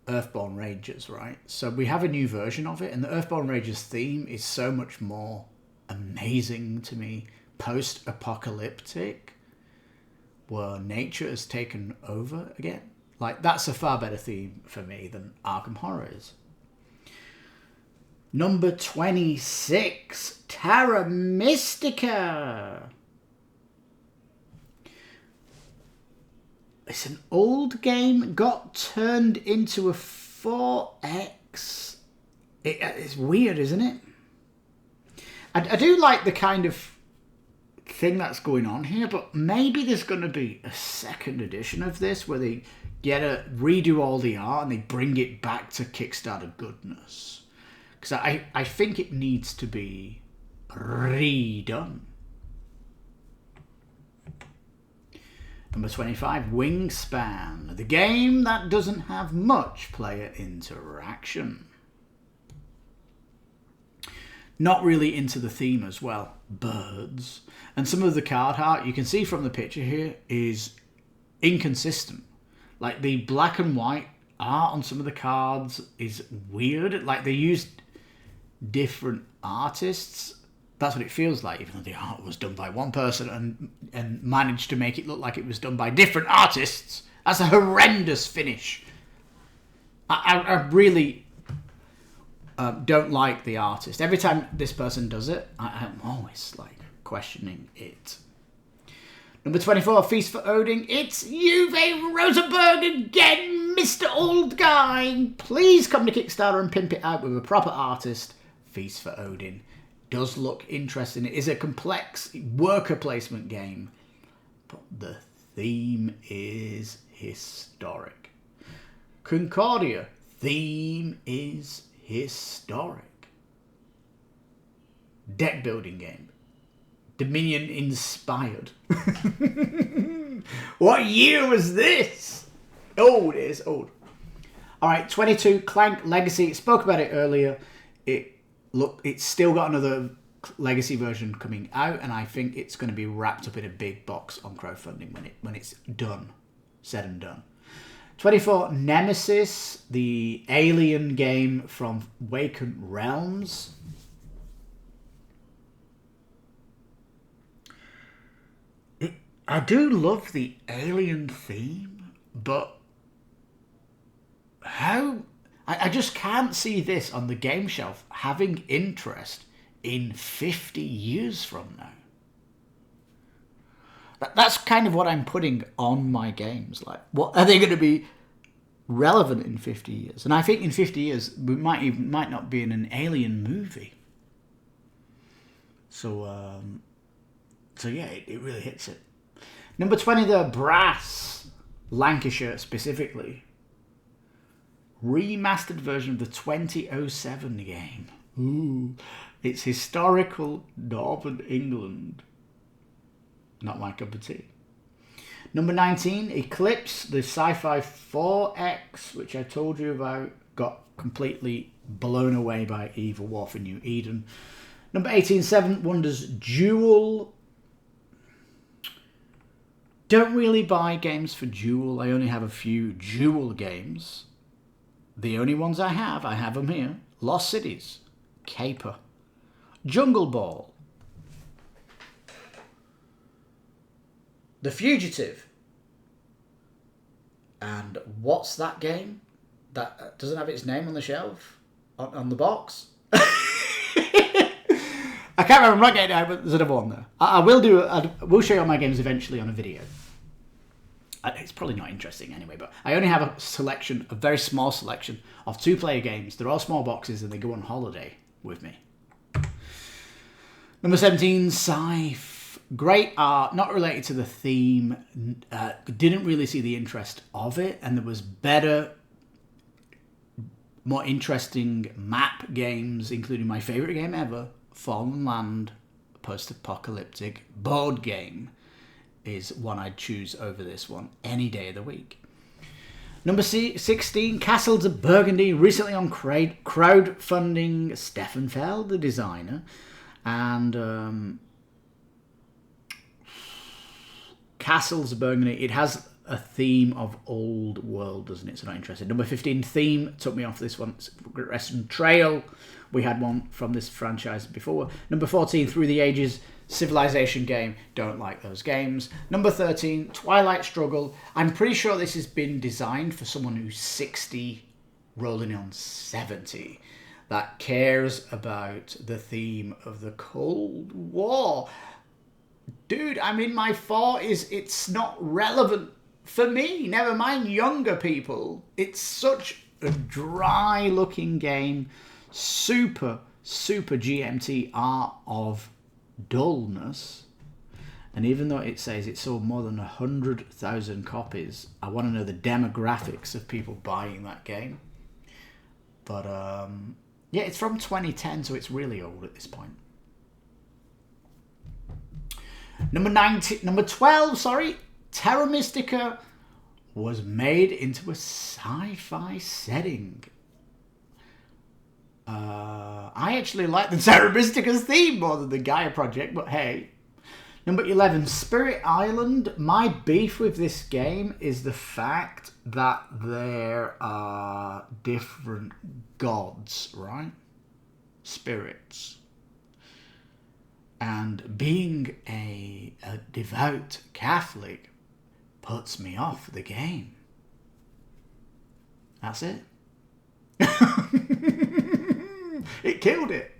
Earthborn Rangers, right? So we have a new version of it. And the Earthborn Rangers theme is so much more amazing to me. Post-apocalyptic, where nature has taken over again. Like, that's a far better theme for me than Arkham Horror is. Number 26, Terra Mystica. It's an old game, got turned into a 4X. It's weird, isn't it? I do like the kind of thing that's going on here, but maybe there's going to be a second edition of this where they redo all the art and they bring it back to Kickstarter goodness. Because I think it needs to be redone. Number 25, Wingspan, the game that doesn't have much player interaction. Not really into the theme as well. Birds. And some of the card art, you can see from the picture here, is inconsistent. Like, the black and white art on some of the cards is weird. Like, they used different artists. That's what it feels like, even though the art was done by one person and managed to make it look like it was done by different artists. That's a horrendous finish. I really don't like the artist. Every time this person does it, I'm always like questioning it. Number 24, Feast for Odin. It's Uwe Rosenberg again, Mr. Old Guy. Please come to Kickstarter and pimp it out with a proper artist. Feast for Odin does look interesting. It is a complex worker placement game, but the theme is historic. Concordia, theme is historic. Deck building game. Dominion inspired. What year was this? Oh, it is old. Alright, 22, Clank Legacy. Spoke about it earlier. It's still got another Legacy version coming out, and I think it's going to be wrapped up in a big box on crowdfunding when it's done. Said and done. 24, Nemesis, the alien game from Vacant Realms. I do love the alien theme, but how... I just can't see this on the game shelf having interest in 50 years from now. That's kind of what I'm putting on my games. Like, what are they going to be relevant in 50 years? And I think in 50 years we might not be in an alien movie. So yeah, it really hits it. Number 20, the Brass, Lancashire specifically. Remastered version of the 2007 game. Ooh, it's historical Northern England. Not my cup of tea. Number 19, Eclipse, the Sci-Fi 4X, which I told you about got completely blown away by Evil War for New Eden. Number 18, Seven Wonders Duel. Don't really buy games for Duel. I only have a few Duel games. The only ones I have them here. Lost Cities, Caper, Jungle Ball, The Fugitive, and what's that game that doesn't have its name on the shelf, on the box? I can't remember, I'm not getting it out, but there's another one there. I will show you all my games eventually on a video. It's probably not interesting anyway, but I only have a very small selection of 2-player games. They're all small boxes and they go on holiday with me. Number 17, Scythe. Great art, not related to the theme. Didn't really see the interest of it, and there was better, more interesting map games, including my favourite game ever, Fallen Land, post-apocalyptic board game, is one I'd choose over this one any day of the week. Number 16, Castles of Burgundy, recently on crowdfunding. Stefan Fell, the designer, and Castles of Burgundy, it has a theme of old world, doesn't it? So not interested. Number 15, Theme, took me off this one. Western Trail, we had one from this franchise before. Number 14, Through the Ages, Civilization game, don't like those games. Number 13, Twilight Struggle. I'm pretty sure this has been designed for someone who's 60, rolling on 70, that cares about the theme of the Cold War. Dude, I'm in my 40s, it's not relevant for me, never mind younger people. It's such a dry looking game, super GMT art of dullness, and even though it says it sold more than 100,000 copies, I want to know the demographics of people buying that game. But yeah, it's from 2010, so it's really old at this point. Number 12, Terra Mystica was made into a sci-fi setting. I actually like the Terra Mystica's theme more than the Gaia Project, but hey. Number 11, Spirit Island. My beef with this game is the fact that there are different gods, right? Spirits. And being a devout Catholic puts me off the game. That's it. It killed it.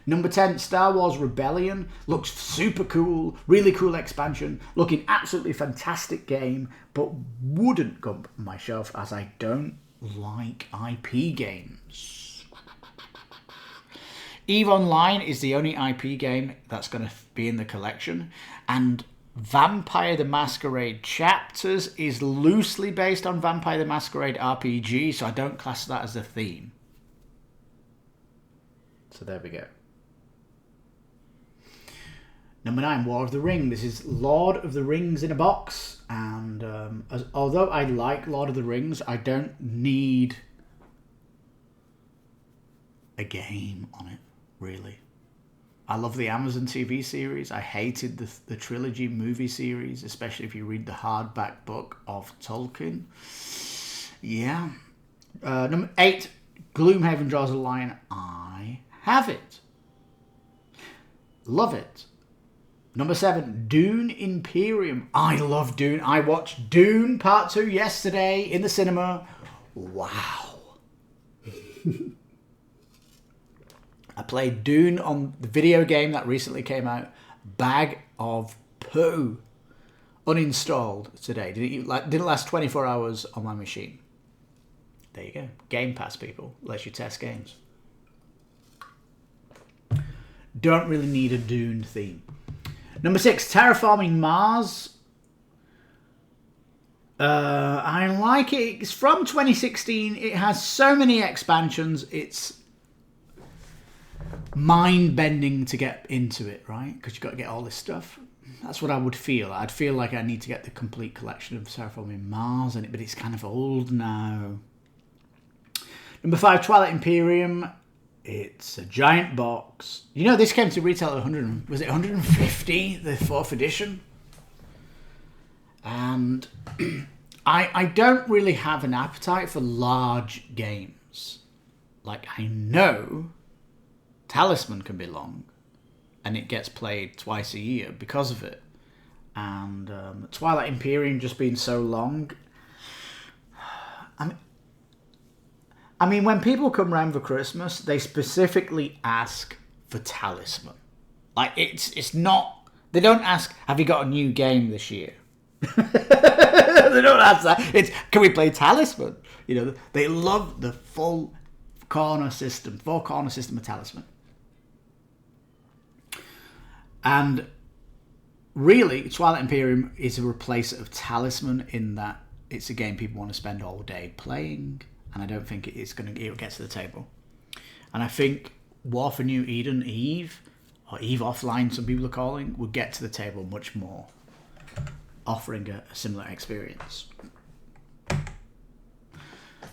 Number 10, Star Wars Rebellion. Looks super cool. Really cool expansion. Looking absolutely fantastic game. But wouldn't go on my shelf as I don't like IP games. EVE Online is the only IP game that's going to be in the collection. And Vampire the Masquerade Chapters is loosely based on Vampire the Masquerade RPG. So I don't class that as a theme. So there we go. Number 9, War of the Ring. This is Lord of the Rings in a box. And although I like Lord of the Rings, I don't need a game on it, really. I love the Amazon TV series. I hated the trilogy movie series, especially if you read the hardback book of Tolkien. Yeah. Number 8, Gloomhaven Draws a Line. I have it. Love it. Number 7, Dune Imperium. I love Dune. I watched Dune Part 2 yesterday in the cinema. Wow. I played Dune on the video game that recently came out. Bag of poo. Uninstalled today. Didn't last 24 hours on my machine. There you go. Game Pass, people. Lets you test games. Don't really need a Dune theme. Number 6, Terraforming Mars. I like it. It's from 2016. It has so many expansions. It's mind-bending to get into it, right? Because you've got to get all this stuff. That's what I would feel. I'd feel like I need to get the complete collection of Terraforming Mars in it, but it's kind of old now. Number 5, Twilight Imperium. It's a giant box. You know, this came to retail at 100. Was it 150? The 4th edition. And I don't really have an appetite for large games. Like, I know Talisman can be long, and it gets played twice a year because of it. And Twilight Imperium just being so long. I mean, when people come round for Christmas, they specifically ask for Talisman. Like, it's not... They don't ask, have you got a new game this year? They don't ask that. It's, can we play Talisman? You know, they love the full four-corner system of Talisman. And really, Twilight Imperium is a replacer of Talisman in that it's a game people want to spend all day playing, and I don't think it'll get to the table. And I think War for New Eden, Eve, or Eve Offline, some people are calling, would get to the table much more, offering a similar experience.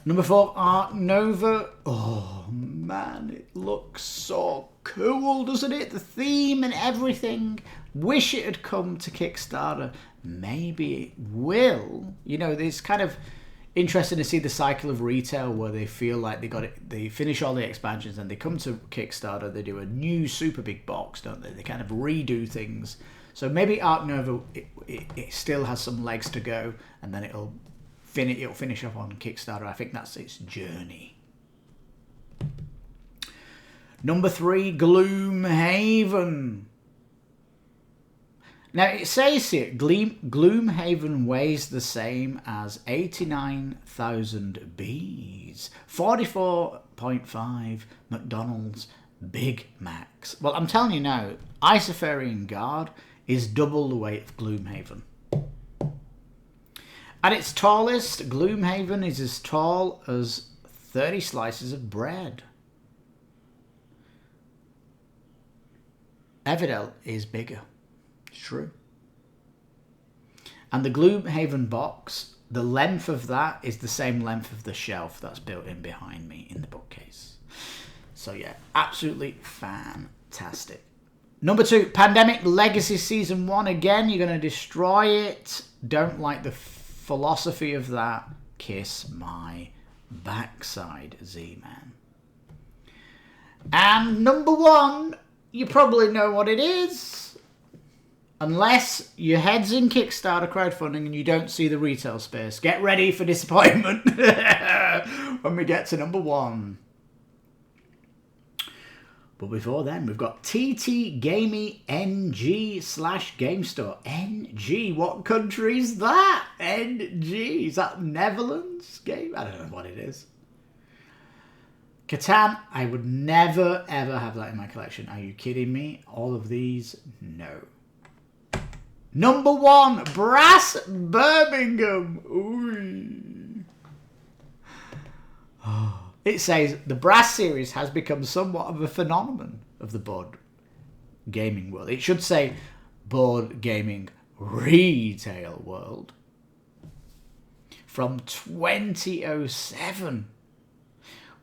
Number 4, Art Nova. Oh man, it looks so cool, doesn't it? The theme and everything. Wish it had come to Kickstarter. Maybe it will. You know, it's kind of interesting to see the cycle of retail where they feel like they finish all the expansions and they come to Kickstarter, they do a new super big box, don't they? They kind of redo things. So maybe Ark Nova, it still has some legs to go, and then it'll finish up on Kickstarter. I think that's its journey. Number 3, Gloomhaven. Now it says here, Gloomhaven weighs the same as 89,000 bees, 44.5 McDonald's Big Macs. Well, I'm telling you now, Isofarian Guard is double the weight of Gloomhaven. At its tallest, Gloomhaven is as tall as 30 slices of bread. Everdell is bigger. It's true. And the Gloomhaven box, the length of that is the same length of the shelf that's built in behind me in the bookcase. So yeah, absolutely fantastic. Number 2, Pandemic Legacy Season 1. Again, you're going to destroy it. Don't like the philosophy of that. Kiss my backside, Z-Man. And number 1, you probably know what it is. Unless your head's in Kickstarter crowdfunding and you don't see the retail space. Get ready for disappointment when we get to number 1. But before then, we've got TT Gamey NG/Game Store. NG, what country is that? NG, is that Netherlands game? I don't know what it is. Catan, I would never ever have that in my collection. Are you kidding me? All of these? No. Number 1, Brass Birmingham. Ooh. It says, the Brass series has become somewhat of a phenomenon of the board gaming world. It should say board gaming retail world. From 2007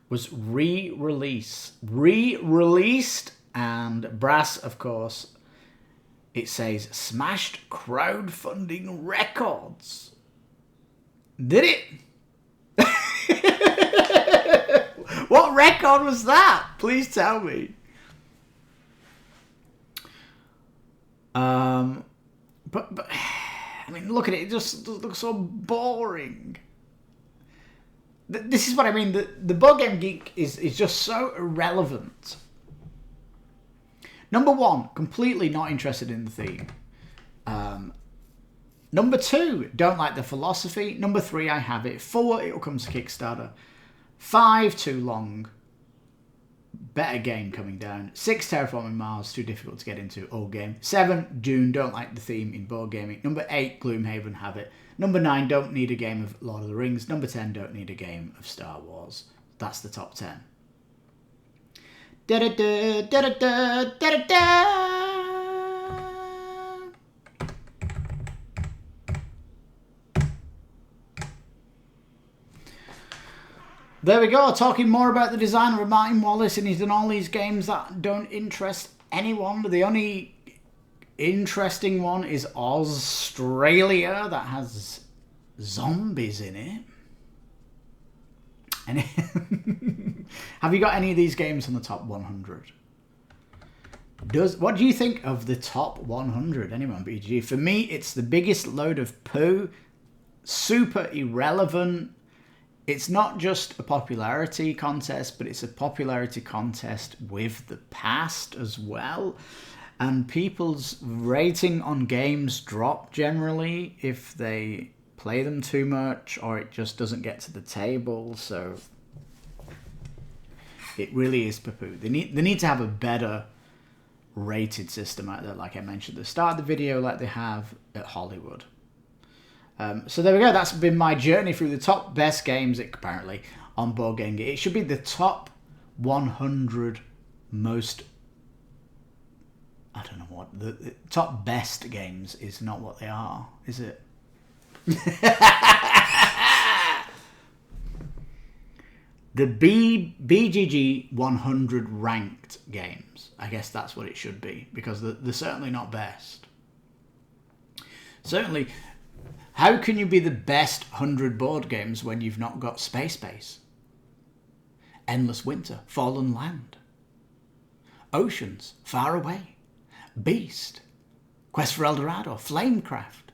was re-released, and Brass, of course, it says smashed crowdfunding records. Did it? What record was that? Please tell me. But I mean, look at it. It just looks so boring. This is what I mean. The Board Game Geek is just so irrelevant. Number 1, completely not interested in the theme. Number 2, don't like the philosophy. Number 3, I have it. 4, it'll come to Kickstarter. 5, too long. Better game coming down. 6, Terraforming Mars, too difficult to get into. Old game. 7, Dune, don't like the theme in board gaming. Number 8, Gloomhaven, have it. Number 9, don't need a game of Lord of the Rings. Number 10, don't need a game of Star Wars. That's the top 10. Da-da-da, da-da-da, da-da-da. there we go, talking more about the designer of Martin Wallace, and he's done all these games that don't interest anyone. The only interesting one is Australia that has zombies in it. And have you got any of these games on the top 100? What do you think of the top 100 anyway on BGG? For me, it's the biggest load of poo, super irrelevant. It's not just a popularity contest, but it's a popularity contest with the past as well. And people's rating on games drop generally if they play them too much or it just doesn't get to the table. So it really is poo-poo. They need to have a better rated system out there, like I mentioned at the start of the video, like they have at Hollywood. So there we go. That's been my journey through the top best games, apparently, on Board Game Geek. It should be the top 100 most... I don't know what... The top best games is not what they are, is it? The BGG 100 ranked games. I guess that's what it should be, because they're certainly not best. Certainly, how can you be the best 100 board games when you've not got Space Base, Endless Winter, Fallen Land, Oceans, Far Away, Beast, Quest for Eldorado, Flamecraft,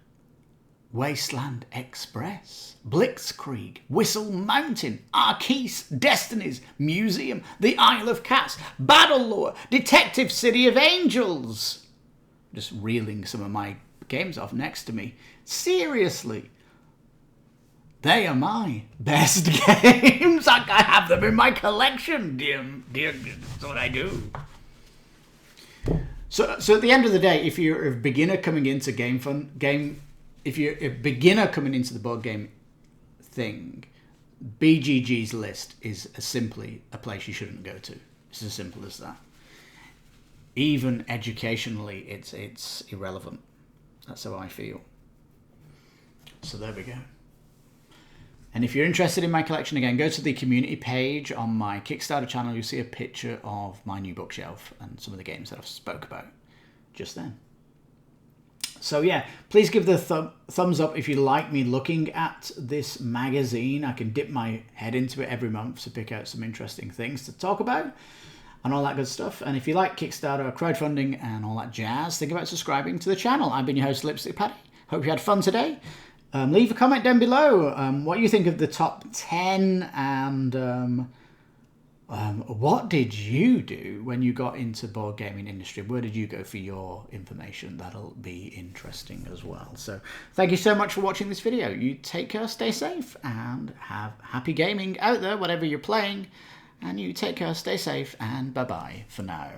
Wasteland Express, Blitzkrieg, Whistle Mountain, Arceus, Destinies, Museum, The Isle of Cats, Battle Lore, Detective City of Angels. Just reeling some of my games off next to me. Seriously. They are my best games. I have them in my collection, dear. That's what I do. So at the end of the day, if you're a beginner coming into if you're a beginner coming into the board game thing, BGG's list is simply a place you shouldn't go to. It's as simple as that. Even educationally, it's irrelevant. That's how I feel. So there we go. And if you're interested in my collection, again, go to the community page on my Kickstarter channel. You'll see a picture of my new bookshelf and some of the games that I've spoke about just then. So yeah, please give the thumbs up if you like me looking at this magazine. I can dip my head into it every month to pick out some interesting things to talk about and all that good stuff. And if you like Kickstarter, crowdfunding and all that jazz, think about subscribing to the channel. I've been your host, Lipstickpaddy. Hope you had fun today. Leave a comment down below what you think of the top 10 and what did you do when you got into board gaming industry? Where did you go for your information? That'll be interesting as well. So thank you so much for watching this video. You take care, stay safe, and have happy gaming out there, whatever you're playing. And you take care, stay safe, and bye-bye for now.